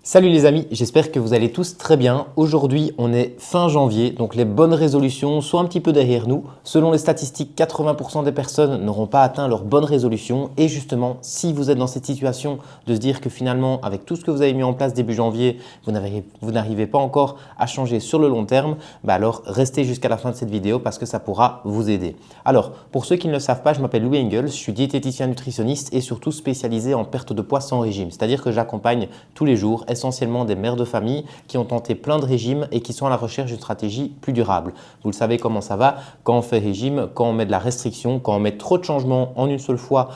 Salut les amis, j'espère que vous allez tous très bien. Aujourd'hui, on est fin janvier, donc les bonnes résolutions sont un petit peu derrière nous. Selon les statistiques, 80% des personnes n'auront pas atteint leurs bonnes résolutions. Et justement, si vous êtes dans cette situation de se dire que finalement, avec tout ce que vous avez mis en place début janvier, vous n'arrivez pas encore à changer sur le long terme, alors restez jusqu'à la fin de cette vidéo parce que ça pourra vous aider. Alors, pour ceux qui ne le savent pas, je m'appelle Louis Engels, je suis diététicien nutritionniste et surtout spécialisé en perte de poids sans régime. C'est-à-dire que j'accompagne tous les jours essentiellement des mères de famille qui ont tenté plein de régimes et qui sont à la recherche d'une stratégie plus durable. Vous le savez comment ça va quand on fait régime, quand on met de la restriction, quand on met trop de changements en une seule fois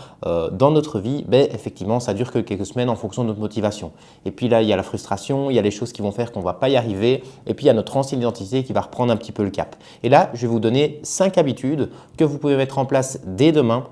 dans notre vie, effectivement ça dure que quelques semaines en fonction de notre motivation. Et puis là il y a la frustration, il y a les choses qui vont faire qu'on ne va pas y arriver et puis il y a notre ancienne identité qui va reprendre un petit peu le cap. Et là je vais vous donner 5 habitudes que vous pouvez mettre en place dès demain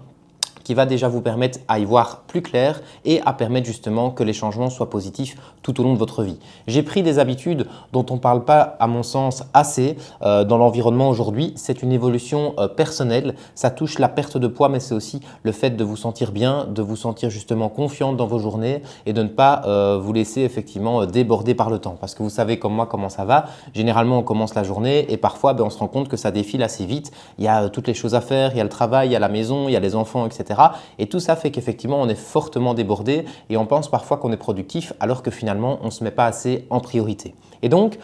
qui va déjà vous permettre à y voir plus clair et à permettre justement que les changements soient positifs tout au long de votre vie. J'ai pris des habitudes dont on ne parle pas à mon sens assez dans l'environnement aujourd'hui. C'est une évolution personnelle, ça touche la perte de poids mais c'est aussi le fait de vous sentir bien, de vous sentir justement confiante dans vos journées et de ne pas vous laisser effectivement déborder par le temps. Parce que vous savez comme moi comment ça va, généralement on commence la journée et parfois on se rend compte que ça défile assez vite. Il y a toutes les choses à faire, il y a le travail, il y a la maison, il y a les enfants, etc. Et tout ça fait qu'effectivement, on est fortement débordé et on pense parfois qu'on est productif alors que finalement, on ne se met pas assez en priorité. Et donc,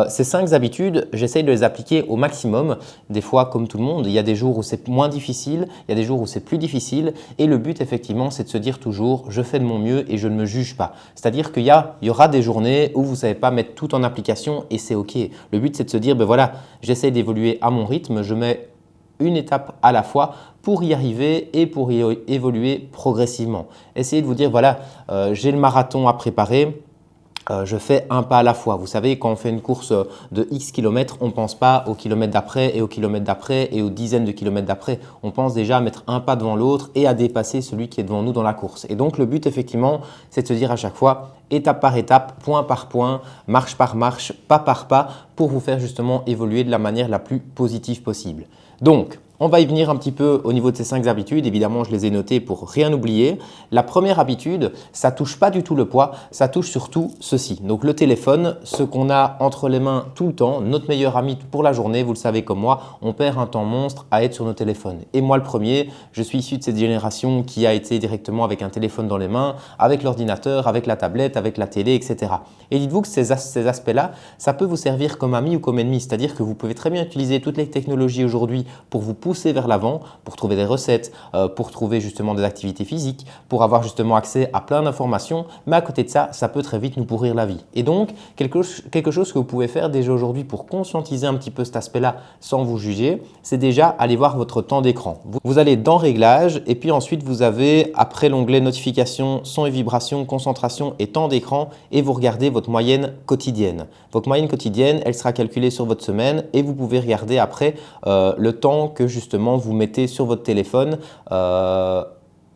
ces 5 habitudes, j'essaye de les appliquer au maximum. Des fois, comme tout le monde, il y a des jours où c'est moins difficile, il y a des jours où c'est plus difficile. Et le but, effectivement, c'est de se dire toujours « je fais de mon mieux et je ne me juge pas ». C'est-à-dire qu'il y aura des journées où vous ne savez pas mettre tout en application et c'est OK. Le but, c'est de se dire « voilà, j'essaie d'évoluer à mon rythme, je mets une étape à la fois pour y arriver et pour y évoluer progressivement. » Essayez de vous dire, voilà, j'ai le marathon à préparer, je fais un pas à la fois. Vous savez, quand on fait une course de X kilomètres, on ne pense pas au kilomètre d'après et au kilomètre d'après et aux dizaines de kilomètres d'après. On pense déjà à mettre un pas devant l'autre et à dépasser celui qui est devant nous dans la course. Et donc, le but, effectivement, c'est de se dire à chaque fois, étape par étape, point par point, marche par marche, pas par pas, pour vous faire justement évoluer de la manière la plus positive possible. Donc, on va y venir un petit peu au niveau de ces 5 habitudes. Évidemment, je les ai notées pour rien oublier. La première habitude, ça ne touche pas du tout le poids, ça touche surtout ceci. Donc, le téléphone, ce qu'on a entre les mains tout le temps, notre meilleur ami pour la journée, vous le savez comme moi, on perd un temps monstre à être sur nos téléphones. Et moi, le premier, je suis issu de cette génération qui a été directement avec un téléphone dans les mains, avec l'ordinateur, avec la tablette, avec la télé, etc. Et dites-vous que ces aspects-là, ça peut vous servir comme ami ou comme ennemi. C'est-à-dire que vous pouvez très bien utiliser toutes les technologies aujourd'hui pour vous pousser vers l'avant, pour trouver des recettes, pour trouver justement des activités physiques, pour avoir justement accès à plein d'informations. Mais à côté de ça, ça peut très vite nous pourrir la vie. Et donc, quelque chose que vous pouvez faire déjà aujourd'hui pour conscientiser un petit peu cet aspect-là sans vous juger, c'est déjà aller voir votre temps d'écran. Vous allez dans Réglages et puis ensuite vous avez après l'onglet Notifications, Son et vibrations, Concentration et temps d'écran et vous regardez votre moyenne quotidienne. Votre moyenne quotidienne, elle sera calculée sur votre semaine et vous pouvez regarder après le temps que justement vous mettez sur votre téléphone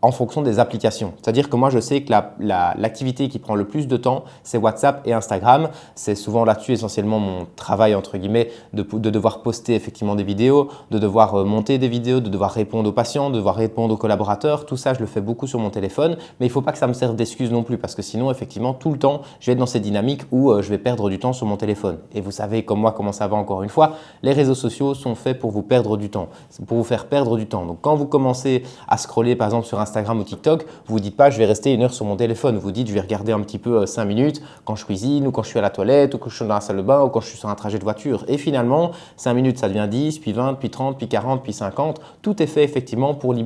en fonction des applications. C'est-à-dire que moi, je sais que l'activité qui prend le plus de temps, c'est WhatsApp et Instagram. C'est souvent là-dessus essentiellement mon travail, entre guillemets, de devoir poster effectivement des vidéos, de devoir monter des vidéos, de devoir répondre aux patients, de devoir répondre aux collaborateurs. Tout ça, je le fais beaucoup sur mon téléphone. Mais il ne faut pas que ça me serve d'excuse non plus parce que sinon, effectivement, tout le temps, je vais être dans cette dynamique où je vais perdre du temps sur mon téléphone. Et vous savez comme moi comment ça va encore une fois. Les réseaux sociaux sont faits pour vous perdre du temps, pour vous faire perdre du temps. Donc, quand vous commencez à scroller par exemple sur Instagram ou TikTok, vous ne dites pas je vais rester 1 heure sur mon téléphone, vous dites je vais regarder un petit peu 5 minutes quand je cuisine ou quand je suis à la toilette ou quand je suis dans la salle de bain ou quand je suis sur un trajet de voiture. Et finalement, 5 minutes ça devient 10, puis 20, puis 30, puis 40, puis 50. Tout est fait effectivement pour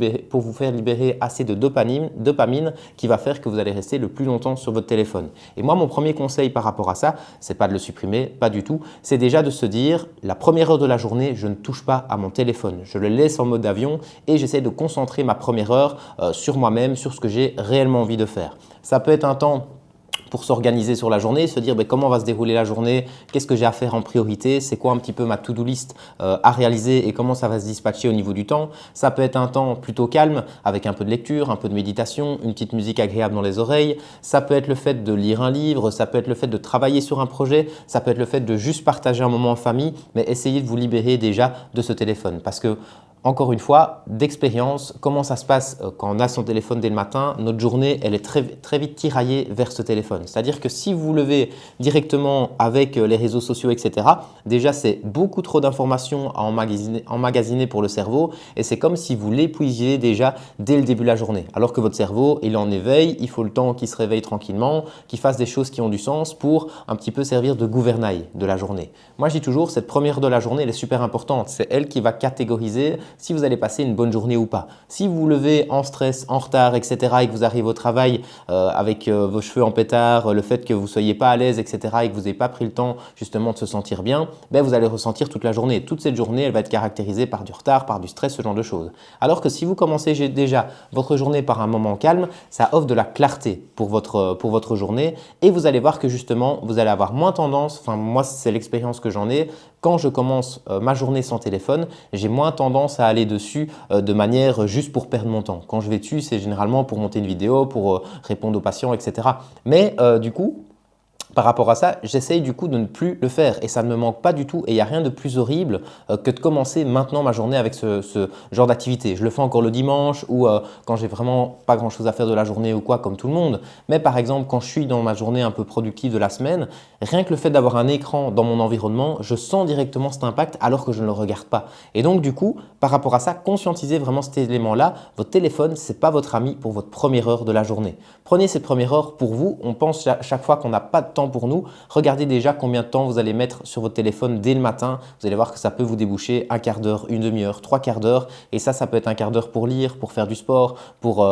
vous faire libérer assez de dopamine qui va faire que vous allez rester le plus longtemps sur votre téléphone. Et moi, mon premier conseil par rapport à ça, c'est pas de le supprimer, pas du tout, c'est déjà de se dire la première heure de la journée, je ne touche pas à mon téléphone. Je le laisse en mode avion et j'essaie de concentrer ma première heure sur moi-même, sur ce que j'ai réellement envie de faire. Ça peut être un temps pour s'organiser sur la journée, se dire comment va se dérouler la journée, qu'est-ce que j'ai à faire en priorité, c'est quoi un petit peu ma to-do list à réaliser et comment ça va se dispatcher au niveau du temps. Ça peut être un temps plutôt calme avec un peu de lecture, un peu de méditation, une petite musique agréable dans les oreilles. Ça peut être le fait de lire un livre, ça peut être le fait de travailler sur un projet, ça peut être le fait de juste partager un moment en famille, mais essayez de vous libérer déjà de ce téléphone parce que encore une fois, d'expérience, comment ça se passe quand on a son téléphone dès le matin? Notre journée, elle est très vite tiraillée vers ce téléphone. C'est-à-dire que si vous vous levez directement avec les réseaux sociaux, etc., déjà, c'est beaucoup trop d'informations à emmagasiner pour le cerveau et c'est comme si vous l'épuisiez déjà dès le début de la journée. Alors que votre cerveau, il est en éveil, il faut le temps qu'il se réveille tranquillement, qu'il fasse des choses qui ont du sens pour un petit peu servir de gouvernail de la journée. Moi, je dis toujours, cette première heure de la journée, elle est super importante. C'est elle qui va catégoriser si vous allez passer une bonne journée ou pas. Si vous vous levez en stress, en retard, etc. et que vous arrivez au travail avec vos cheveux en pétard, le fait que vous ne soyez pas à l'aise, etc. et que vous n'ayez pas pris le temps justement de se sentir bien, ben vous allez ressentir toute la journée. Toute cette journée, elle va être caractérisée par du retard, par du stress, ce genre de choses. Alors que si vous commencez déjà votre journée par un moment calme, ça offre de la clarté pour votre journée et vous allez voir que justement, vous allez avoir moins tendance, enfin moi c'est l'expérience que j'en ai, quand je commence ma journée sans téléphone, j'ai moins tendance à aller dessus de manière juste pour perdre mon temps. Quand je vais dessus, c'est généralement pour monter une vidéo, pour répondre aux patients, etc. Mais du coup, par rapport à ça, j'essaye du coup de ne plus le faire et ça ne me manque pas du tout et il n'y a rien de plus horrible que de commencer maintenant ma journée avec ce genre d'activité. Je le fais encore le dimanche ou quand j'ai vraiment pas grand chose à faire de la journée ou quoi comme tout le monde. Mais par exemple quand je suis dans ma journée un peu productive de la semaine, rien que le fait d'avoir un écran dans mon environnement, je sens directement cet impact alors que je ne le regarde pas. Et donc du coup, par rapport à ça, conscientisez vraiment cet élément-là. Votre téléphone, ce n'est pas votre ami pour votre première heure de la journée. Prenez cette première heure pour vous. On pense chaque fois qu'on n'a pas de temps pour nous. Regardez déjà combien de temps vous allez mettre sur votre téléphone dès le matin. Vous allez voir que ça peut vous déboucher un quart d'heure, une demi-heure, trois quarts d'heure. Et ça peut être un quart d'heure pour lire, pour faire du sport, pour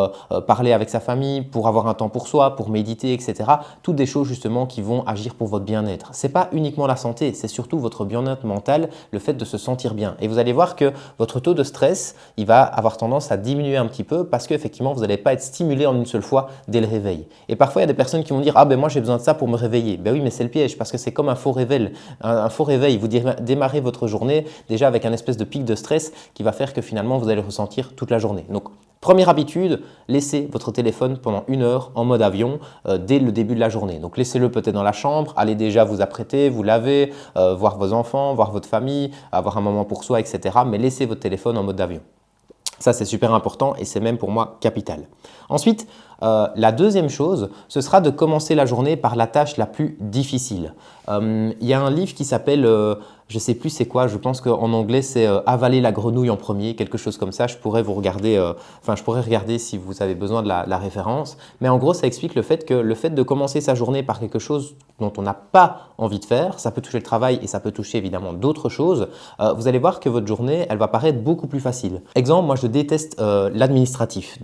parler avec sa famille, pour avoir un temps pour soi, pour méditer, etc. Toutes des choses justement qui vont agir pour votre bien-être. Ce n'est pas uniquement la santé, c'est surtout votre bien-être mental, le fait de se sentir bien. Et vous allez voir que votre taux de stress, il va avoir tendance à diminuer un petit peu parce qu'effectivement, vous n'allez pas être stimulé en une seule fois dès le réveil. Et parfois, il y a des personnes qui vont dire « Ah ben moi, j'ai besoin de ça pour me réveiller ». Ben oui, mais c'est le piège parce que c'est comme un faux réveil. Un faux réveil, vous démarrez votre journée déjà avec un espèce de pic de stress qui va faire que finalement, vous allez ressentir toute la journée. Donc, première habitude, laissez votre téléphone pendant 1 heure en mode avion dès le début de la journée. Donc laissez-le peut-être dans la chambre, allez déjà vous apprêter, vous laver, voir vos enfants, voir votre famille, avoir un moment pour soi, etc. Mais laissez votre téléphone en mode avion. Ça, c'est super important et c'est même pour moi capital. Ensuite, la deuxième chose, ce sera de commencer la journée par la tâche la plus difficile. Il y a un livre qui s'appelle, je ne sais plus c'est quoi, je pense qu'en anglais c'est Avaler la grenouille en premier, quelque chose comme ça. Je pourrais regarder si vous avez besoin de la référence. Mais en gros, ça explique le fait de commencer sa journée par quelque chose dont on n'a pas envie de faire, ça peut toucher le travail et ça peut toucher évidemment d'autres choses, vous allez voir que votre journée, elle va paraître beaucoup plus facile. Exemple, moi je déteste l'administratif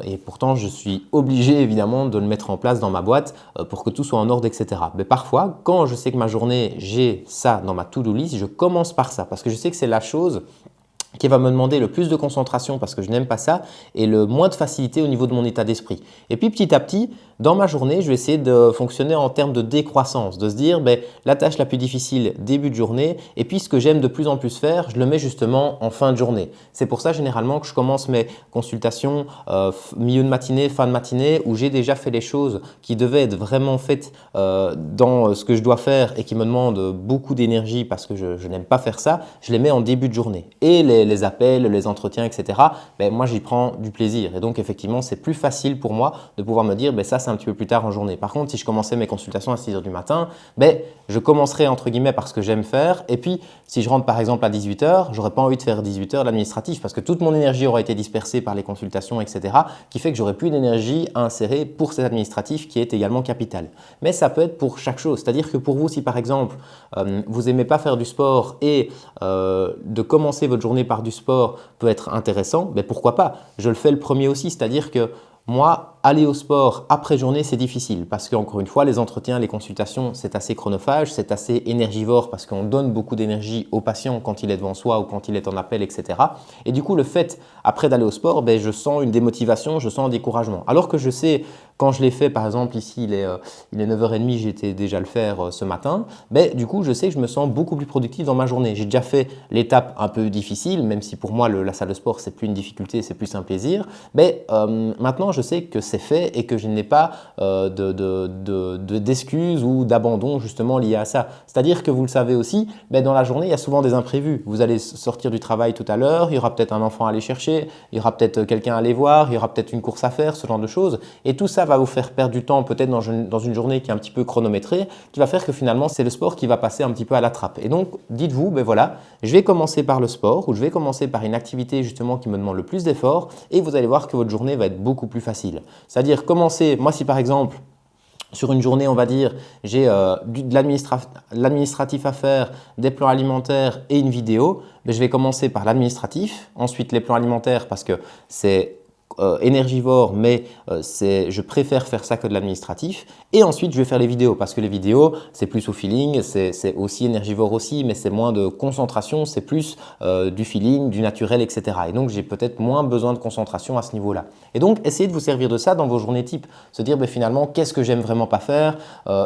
et pourtant je suis obligé évidemment de le mettre en place dans ma boîte pour que tout soit en ordre, etc. Mais parfois, quand je sais que ma journée, j'ai ça dans ma to-do list, je commence par ça parce que je sais que c'est la chose qui va me demander le plus de concentration parce que je n'aime pas ça et le moins de facilité au niveau de mon état d'esprit. Et puis petit à petit, dans ma journée, je vais essayer de fonctionner en termes de décroissance, de se dire la tâche la plus difficile, début de journée, et puis ce que j'aime de plus en plus faire, je le mets justement en fin de journée. C'est pour ça généralement que je commence mes consultations milieu de matinée, fin de matinée, où j'ai déjà fait les choses qui devaient être vraiment faites dans ce que je dois faire et qui me demandent beaucoup d'énergie parce que je n'aime pas faire ça, je les mets en début de journée. Et les appels, les entretiens, etc., moi j'y prends du plaisir. Et donc effectivement, c'est plus facile pour moi de pouvoir me dire ça c'est un petit peu plus tard en journée. Par contre, si je commençais mes consultations à 6 h du matin, je commencerai entre guillemets par ce que j'aime faire. Et puis, si je rentre par exemple à 18 h, j'aurais pas envie de faire 18 h l'administratif parce que toute mon énergie aura été dispersée par les consultations, etc., qui fait que j'aurai plus d'énergie à insérer pour cet administratif qui est également capital. Mais ça peut être pour chaque chose. C'est-à-dire que pour vous, si par exemple, vous aimez pas faire du sport et de commencer votre journée par du sport peut être intéressant, pourquoi pas? Je le fais le premier aussi, c'est-à-dire que moi, aller au sport après journée, c'est difficile parce qu'encore une fois, les entretiens, les consultations, c'est assez chronophage, c'est assez énergivore parce qu'on donne beaucoup d'énergie au patient quand il est devant soi ou quand il est en appel, etc. Et du coup, le fait, après d'aller au sport, je sens une démotivation, je sens un découragement. Alors que je sais, quand je l'ai fait, par exemple, ici, il est 9h30, j'étais déjà le faire ce matin, du coup, je sais que je me sens beaucoup plus productif dans ma journée. J'ai déjà fait l'étape un peu difficile, même si pour moi, la salle de sport, c'est plus une difficulté, c'est plus un plaisir. Maintenant, je sais que c'est fait et que je n'ai pas d'excuses ou d'abandon justement lié à ça. C'est-à-dire que vous le savez aussi, dans la journée, il y a souvent des imprévus. Vous allez sortir du travail tout à l'heure, il y aura peut-être un enfant à aller chercher, il y aura peut-être quelqu'un à aller voir, il y aura peut-être une course à faire, ce genre de choses. Et tout ça va vous faire perdre du temps peut-être dans une journée qui est un petit peu chronométrée, qui va faire que finalement, c'est le sport qui va passer un petit peu à la trappe. Et donc, dites-vous, voilà, je vais commencer par le sport ou je vais commencer par une activité justement qui me demande le plus d'efforts et vous allez voir que votre journée va être beaucoup plus facile. C'est-à-dire commencer, moi si par exemple, sur une journée, on va dire, j'ai de l'administratif à faire, des plans alimentaires et une vidéo, je vais commencer par l'administratif, ensuite les plans alimentaires parce que c'est énergivore, mais je préfère faire ça que de l'administratif. Et ensuite, je vais faire les vidéos parce que les vidéos, c'est plus au feeling, c'est aussi énergivore aussi, mais c'est moins de concentration, c'est plus du feeling, du naturel, etc. Et donc, j'ai peut-être moins besoin de concentration à ce niveau-là. Et donc, essayez de vous servir de ça dans vos journées type. Se dire finalement, qu'est-ce que j'aime vraiment pas faire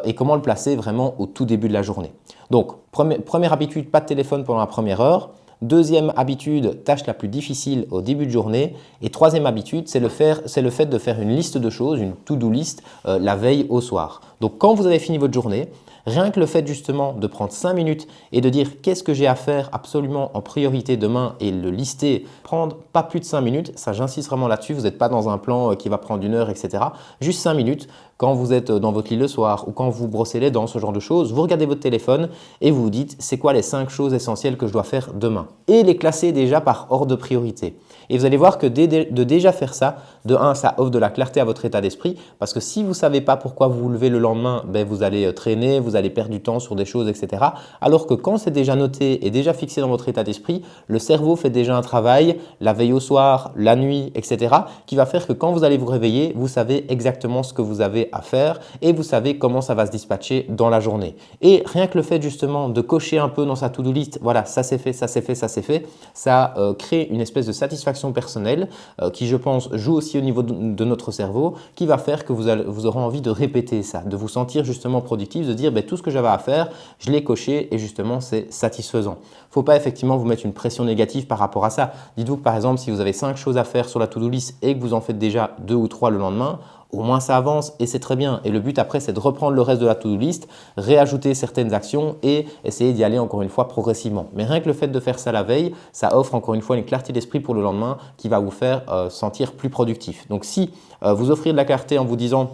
et comment le placer vraiment au tout début de la journée. Donc, première habitude, pas de téléphone pendant la première heure. Deuxième habitude, tâche la plus difficile au début de journée. Et troisième habitude, c'est le fait de faire une liste de choses, une to-do list, la veille au soir. Donc quand vous avez fini votre journée, rien que le fait justement de prendre 5 minutes et de dire qu'est-ce que j'ai à faire absolument en priorité demain et le lister, prendre pas plus de 5 minutes, ça j'insiste vraiment là-dessus, vous n'êtes pas dans un plan qui va prendre 1 heure, etc. Juste 5 minutes, quand vous êtes dans votre lit le soir ou quand vous brossez les dents, ce genre de choses, vous regardez votre téléphone et vous vous dites c'est quoi les 5 choses essentielles que je dois faire demain et les classer déjà par ordre de priorité. Et vous allez voir que de déjà faire ça, de 1, ça offre de la clarté à votre état d'esprit parce que si vous ne savez pas pourquoi vous vous levez le lendemain, vous allez traîner, vous allez perdre du temps sur des choses, etc. Alors que quand c'est déjà noté et déjà fixé dans votre état d'esprit, le cerveau fait déjà un travail, la veille au soir, la nuit, etc. qui va faire que quand vous allez vous réveiller, vous savez exactement ce que vous avez à faire et vous savez comment ça va se dispatcher dans la journée. Et rien que le fait justement de cocher un peu dans sa to-do list, voilà, ça c'est fait, ça c'est fait, ça c'est fait, ça crée une espèce de satisfaction personnelle qui, je pense, joue aussi au niveau de notre cerveau, qui va faire que vous aurez envie de répéter ça, de vous sentir justement productif, de dire tout ce que j'avais à faire, je l'ai coché et justement c'est satisfaisant. Il ne faut pas effectivement vous mettre une pression négative par rapport à ça. Dites-vous que par exemple, si vous avez 5 choses à faire sur la to-do list et que vous en faites déjà 2 ou 3 le lendemain, au moins ça avance et c'est très bien. Et le but après, c'est de reprendre le reste de la to-do list, réajouter certaines actions et essayer d'y aller encore une fois progressivement. Mais rien que le fait de faire ça la veille, ça offre encore une fois une clarté d'esprit pour le lendemain qui va vous faire sentir plus productif. Donc si vous offrez de la clarté en vous disant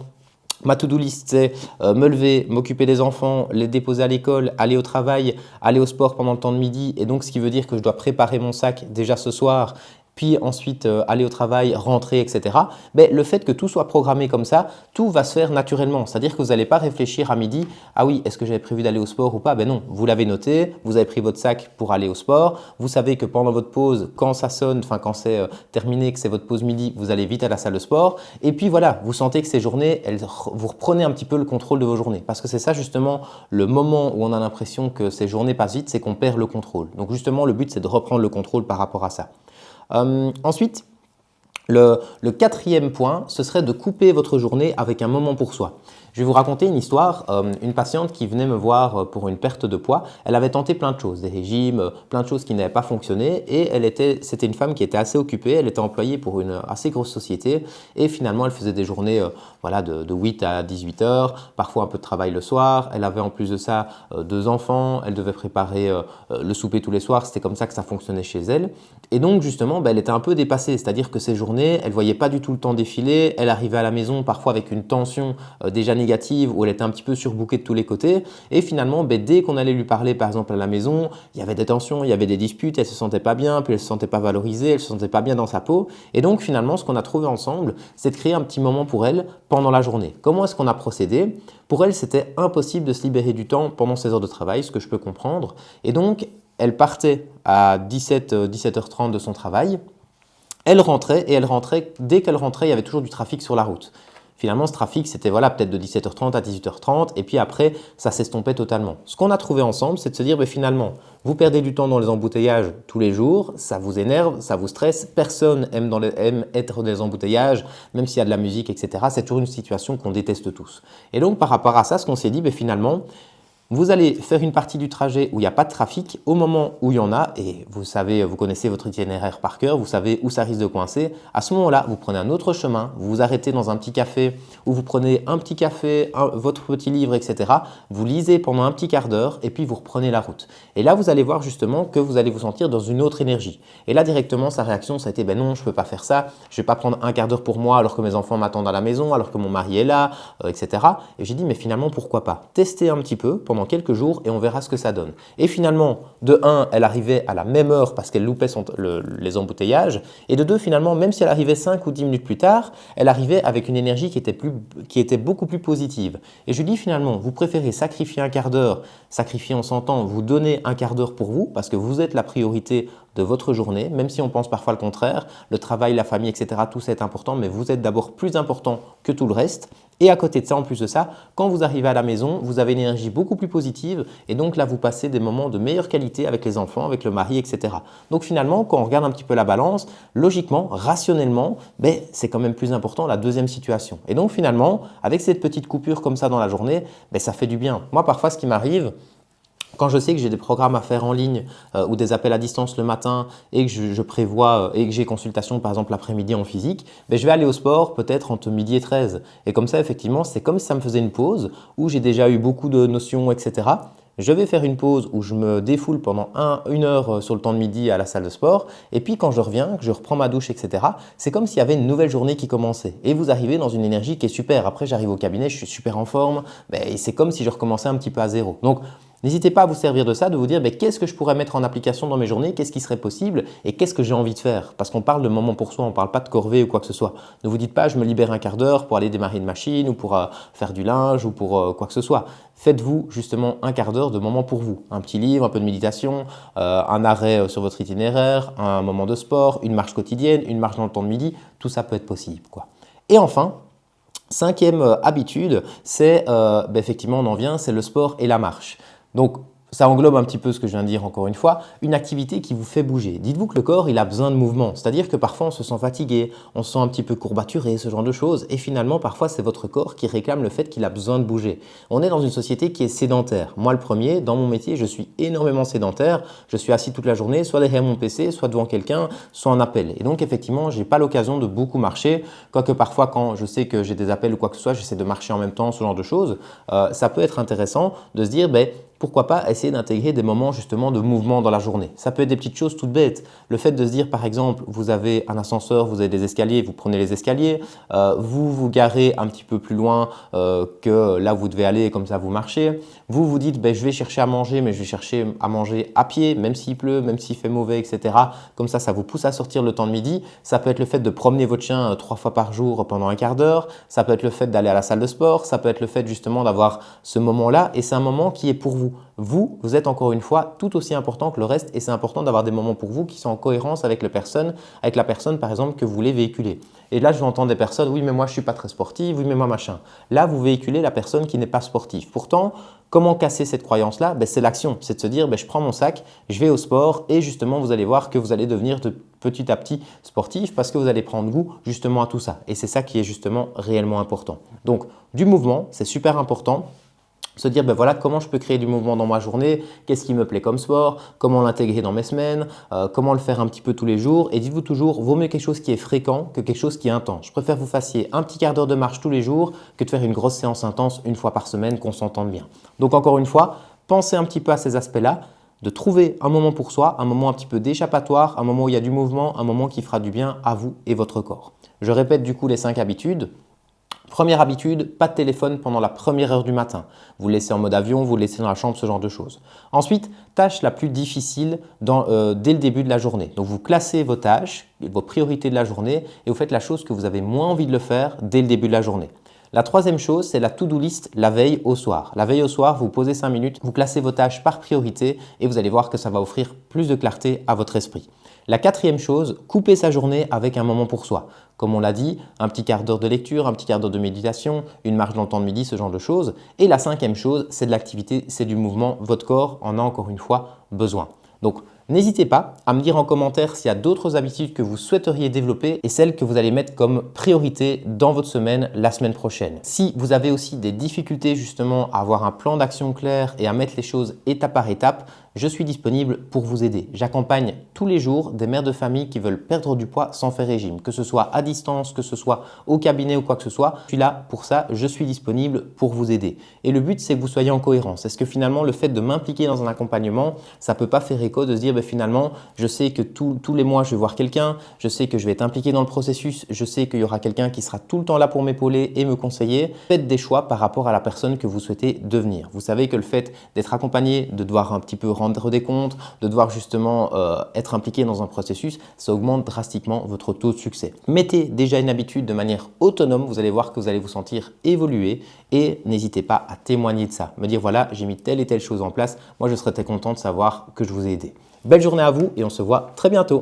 ma to-do list, c'est me lever, m'occuper des enfants, les déposer à l'école, aller au travail, aller au sport pendant le temps de midi. Et donc, ce qui veut dire que je dois préparer mon sac déjà ce soir, puis ensuite aller au travail, rentrer, etc. Le fait que tout soit programmé comme ça, tout va se faire naturellement. C'est-à-dire que vous n'allez pas réfléchir à midi, ah oui, est-ce que j'avais prévu d'aller au sport ou pas? Non, vous l'avez noté, vous avez pris votre sac pour aller au sport. Vous savez que pendant votre pause, quand ça sonne, enfin quand c'est terminé, que c'est votre pause midi, vous allez vite à la salle de sport. Et puis voilà, vous sentez que ces journées, vous reprenez un petit peu le contrôle de vos journées. Parce que c'est ça justement le moment où on a l'impression que ces journées passent vite, c'est qu'on perd le contrôle. Donc justement, le but, c'est de reprendre le contrôle par rapport à ça. Ensuite, le quatrième point, ce serait de couper votre journée avec un moment pour soi. Je vais vous raconter une histoire, une patiente qui venait me voir pour une perte de poids. Elle avait tenté plein de choses, des régimes, plein de choses qui n'avaient pas fonctionné et c'était une femme qui était assez occupée, elle était employée pour une assez grosse société et finalement elle faisait des journées de 8 à 18 heures, parfois un peu de travail le soir. Elle avait en plus de ça 2 enfants, elle devait préparer le souper tous les soirs, c'était comme ça que ça fonctionnait chez elle. Et donc justement, elle était un peu dépassée, c'est-à-dire que ces journées, elle ne voyait pas du tout le temps défiler, elle arrivait à la maison parfois avec une tension déjà négative où elle était un petit peu surbookée de tous les côtés et finalement dès qu'on allait lui parler par exemple à la maison, il y avait des tensions, il y avait des disputes, elle se sentait pas bien, puis elle se sentait pas valorisée, elle se sentait pas bien dans sa peau et donc finalement ce qu'on a trouvé ensemble, c'est de créer un petit moment pour elle pendant la journée. Comment est-ce qu'on a procédé? Pour elle, c'était impossible de se libérer du temps pendant ses heures de travail, ce que je peux comprendre et donc elle partait à 17h30 de son travail. Elle rentrait dès qu'elle rentrait, il y avait toujours du trafic sur la route. Finalement, ce trafic, c'était peut-être de 17h30 à 18h30 et puis après, ça s'estompait totalement. Ce qu'on a trouvé ensemble, c'est de se dire finalement, vous perdez du temps dans les embouteillages tous les jours, ça vous énerve, ça vous stresse, personne aime être dans les embouteillages, même s'il y a de la musique, etc. C'est toujours une situation qu'on déteste tous. Et donc, par rapport à ça, ce qu'on s'est dit, finalement, Vous allez faire une partie du trajet où il n'y a pas de trafic. Au moment où il y en a, et vous savez, vous connaissez votre itinéraire par cœur, vous savez où ça risque de coincer, à ce moment-là, vous prenez un autre chemin, vous vous arrêtez dans un petit café ou vous prenez un petit café, votre petit livre, etc. Vous lisez pendant un petit quart d'heure et puis vous reprenez la route. Et là, vous allez voir justement que vous allez vous sentir dans une autre énergie. Et là, directement, sa réaction, ça a été « ben non, je ne peux pas faire ça, je ne vais pas prendre un quart d'heure pour moi alors que mes enfants m'attendent à la maison, alors que mon mari est là, etc. » Et j'ai dit « mais finalement, pourquoi pas? Tester un petit peu pendant quelques jours et on verra ce que ça donne. » Et finalement, de 1, elle arrivait à la même heure parce qu'elle loupait les embouteillages. Et de 2, finalement, même si elle arrivait 5 ou 10 minutes plus tard, elle arrivait avec une énergie qui était beaucoup plus positive. Et je lui dis finalement, vous préférez sacrifier un quart d'heure, sacrifier on s'entend, vous donner un quart d'heure pour vous parce que vous êtes la priorité de votre journée, même si on pense parfois le contraire, le travail, la famille, etc., tout ça est important, mais vous êtes d'abord plus important que tout le reste. Et à côté de ça, en plus de ça, quand vous arrivez à la maison, vous avez une énergie beaucoup plus positive et donc là, vous passez des moments de meilleure qualité avec les enfants, avec le mari, etc. Donc finalement, quand on regarde un petit peu la balance, logiquement, rationnellement, ben, c'est quand même plus important la deuxième situation. Et donc finalement, avec cette petite coupure comme ça dans la journée, ben, ça fait du bien. Moi, parfois, ce qui m'arrive, quand je sais que j'ai des programmes à faire en ligne ou des appels à distance le matin et que je prévois et que j'ai consultation par exemple l'après-midi en physique, ben, je vais aller au sport peut-être entre midi et 13. Et comme ça, effectivement, c'est comme si ça me faisait une pause où j'ai déjà eu beaucoup de notions, etc. Je vais faire une pause où je me défoule pendant 1 heure sur le temps de midi à la salle de sport. Et puis quand je reviens, que je reprends ma douche, etc., c'est comme s'il y avait une nouvelle journée qui commençait. Et vous arrivez dans une énergie qui est super. Après, j'arrive au cabinet, je suis super en forme. Ben, c'est comme si je recommençais un petit peu à zéro. Donc, n'hésitez pas à vous servir de ça, de vous dire qu'est-ce que je pourrais mettre en application dans mes journées, qu'est-ce qui serait possible et qu'est-ce que j'ai envie de faire. Parce qu'on parle de moment pour soi, on ne parle pas de corvée ou quoi que ce soit. Ne vous dites pas je me libère un quart d'heure pour aller démarrer une machine ou pour faire du linge ou pour quoi que ce soit. Faites-vous justement un quart d'heure de moment pour vous. Un petit livre, un peu de méditation, un arrêt sur votre itinéraire, un moment de sport, une marche quotidienne, une marche dans le temps de midi, tout ça peut être possible, quoi. Et enfin, 5e habitude, c'est effectivement on en vient, c'est le sport et la marche. Donc, ça englobe un petit peu ce que je viens de dire encore une fois, une activité qui vous fait bouger. Dites-vous que le corps, il a besoin de mouvement, c'est-à-dire que parfois on se sent fatigué, on se sent un petit peu courbaturé, ce genre de choses, et finalement parfois c'est votre corps qui réclame le fait qu'il a besoin de bouger. On est dans une société qui est sédentaire. Moi le premier, dans mon métier, je suis énormément sédentaire, je suis assis toute la journée, soit derrière mon PC, soit devant quelqu'un, soit en appel. Et donc effectivement, je n'ai pas l'occasion de beaucoup marcher, quoique parfois quand je sais que j'ai des appels ou quoi que ce soit, j'essaie de marcher en même temps, ce genre de choses. Ça peut être intéressant de se dire, pourquoi pas essayer d'intégrer des moments justement de mouvement dans la journée. Ça peut être des petites choses toutes bêtes. Le fait de se dire par exemple, vous avez un ascenseur, vous avez des escaliers, vous prenez les escaliers, vous vous garez un petit peu plus loin que là où vous devez aller et comme ça vous marchez. Vous vous dites, je vais chercher à manger, mais je vais chercher à manger à pied, même s'il pleut, même s'il fait mauvais, etc. Comme ça vous pousse à sortir le temps de midi. Ça peut être le fait de promener votre chien 3 fois par jour pendant un quart d'heure. Ça peut être le fait d'aller à la salle de sport. Ça peut être le fait justement d'avoir ce moment-là et c'est un moment qui est pour vous. Vous êtes encore une fois tout aussi important que le reste et c'est important d'avoir des moments pour vous qui sont en cohérence avec la personne par exemple que vous voulez véhiculer. Et là, je vais entendre des personnes, oui mais moi je ne suis pas très sportive, oui mais moi machin. Là, vous véhiculez la personne qui n'est pas sportive. Pourtant, comment casser cette croyance-là? C'est l'action, c'est de se dire je prends mon sac, je vais au sport et justement vous allez voir que vous allez devenir de petit à petit sportif parce que vous allez prendre goût justement à tout ça. Et c'est ça qui est justement réellement important. Donc du mouvement, c'est super important. Se dire voilà comment je peux créer du mouvement dans ma journée, qu'est-ce qui me plaît comme sport, comment l'intégrer dans mes semaines, comment le faire un petit peu tous les jours. Et dites-vous toujours, vaut mieux quelque chose qui est fréquent que quelque chose qui est intense. Je préfère que vous fassiez un petit quart d'heure de marche tous les jours que de faire une grosse séance intense une fois par semaine, qu'on s'entende bien. Donc encore une fois, pensez un petit peu à ces aspects-là, de trouver un moment pour soi, un moment un petit peu d'échappatoire, un moment où il y a du mouvement, un moment qui fera du bien à vous et votre corps. Je répète du coup les 5 habitudes. Première habitude, pas de téléphone pendant la première heure du matin. Vous le laissez en mode avion, vous le laissez dans la chambre, ce genre de choses. Ensuite, tâche la plus difficile dès le début de la journée. Donc, vous classez vos tâches, vos priorités de la journée et vous faites la chose que vous avez moins envie de le faire dès le début de la journée. La troisième chose, c'est la to-do list la veille au soir. La veille au soir, vous posez 5 minutes, vous classez vos tâches par priorité et vous allez voir que ça va offrir plus de clarté à votre esprit. La quatrième chose, coupez sa journée avec un moment pour soi. Comme on l'a dit, un petit quart d'heure de lecture, un petit quart d'heure de méditation, une marche dans le temps de midi, ce genre de choses. Et la cinquième chose, c'est de l'activité, c'est du mouvement. Votre corps en a encore une fois besoin. Donc, N'hésitez pas à me dire en commentaire s'il y a d'autres habitudes que vous souhaiteriez développer et celles que vous allez mettre comme priorité dans votre semaine la semaine prochaine. Si vous avez aussi des difficultés justement à avoir un plan d'action clair et à mettre les choses étape par étape, je suis disponible pour vous aider. J'accompagne tous les jours des mères de famille qui veulent perdre du poids sans faire régime, que ce soit à distance, que ce soit au cabinet ou quoi que ce soit. Je suis là pour ça, je suis disponible pour vous aider. Et le but, c'est que vous soyez en cohérence. Est-ce que finalement, le fait de m'impliquer dans un accompagnement, ça ne peut pas faire écho de se dire finalement, je sais que tous les mois, je vais voir quelqu'un, je sais que je vais être impliqué dans le processus, je sais qu'il y aura quelqu'un qui sera tout le temps là pour m'épauler et me conseiller. Faites des choix par rapport à la personne que vous souhaitez devenir. Vous savez que le fait d'être accompagné, de devoir un petit peu rendre des comptes, de devoir justement être impliqué dans un processus, ça augmente drastiquement votre taux de succès. Mettez déjà une habitude de manière autonome, vous allez voir que vous allez vous sentir évoluer et n'hésitez pas à témoigner de ça. Me dire voilà, j'ai mis telle et telle chose en place, moi je serais très content de savoir que je vous ai aidé. Belle journée à vous et on se voit très bientôt.